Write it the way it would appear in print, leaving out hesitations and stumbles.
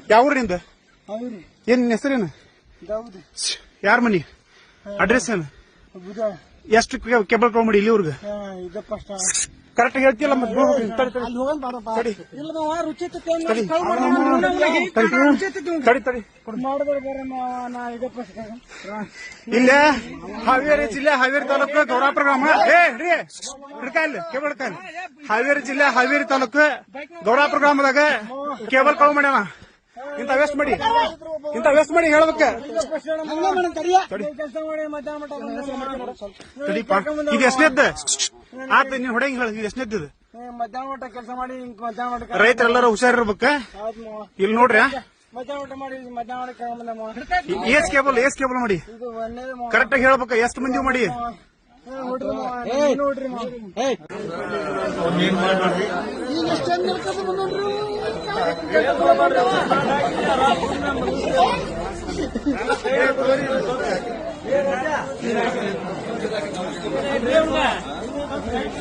ಯಾವ್ರಿಂದ ಏನ್ ಹೆಸರೇನು ಯಾರ ಮನಿ ಅಡ್ರೆಸ್ ಏನು ಎಷ್ಟು ಕೇಬಲ್ ತಗೊಂಬಿಡಿ ಇಲ್ಲಿವ್ರಿಗೆ ಕರೆಕ್ಟ್ ಹೇಳ್ತಿಲ್ಲ ಇಲ್ಲೇ ಹಾವೇರಿ ಜಿಲ್ಲೆ ಹಾವೇರಿ ತಾಲೂಕು ಗೌರಾಪುರ ಗ್ರಾಮ ಕೇಬಲ್ ಕಾಲ್ ಹಾವೇರಿ ಜಿಲ್ಲೆ ಹಾವೇರಿ ತಾಲೂಕು ಗೌರಾಪುರ ಗ್ರಾಮದಾಗ ಕೇಬಲ್ ಕಳು ಮಾಡ್ಯಾನ ಇಂತ ವೇಸ್ಟ್ ಮಾಡಿ ಹೇಳ್ಬೇಕ ಇದು ಎಷ್ಟನೇದ್ದು ಆತ ನೀನ್ ಹೊಡೆಯಂಗ್ ಹೇಳ ಇದು ಎಷ್ಟನೇದ್ದು ಮಧ್ಯಾಹ್ನ ಕೆಲಸ ಮಾಡಿ ರೈತರೆಲ್ಲರೂ ಹುಷಾರಿರ್ಬೇಕ ಇಲ್ಲಿ ನೋಡ್ರಿ ಏಸ್ ಕೇಬಲ್ ಮಾಡಿ ಕರೆಕ್ಟ್ ಆಗಿ ಹೇಳ್ಬೇಕ ಎಷ್ಟು ಮಂದಿ ಮಾಡಿ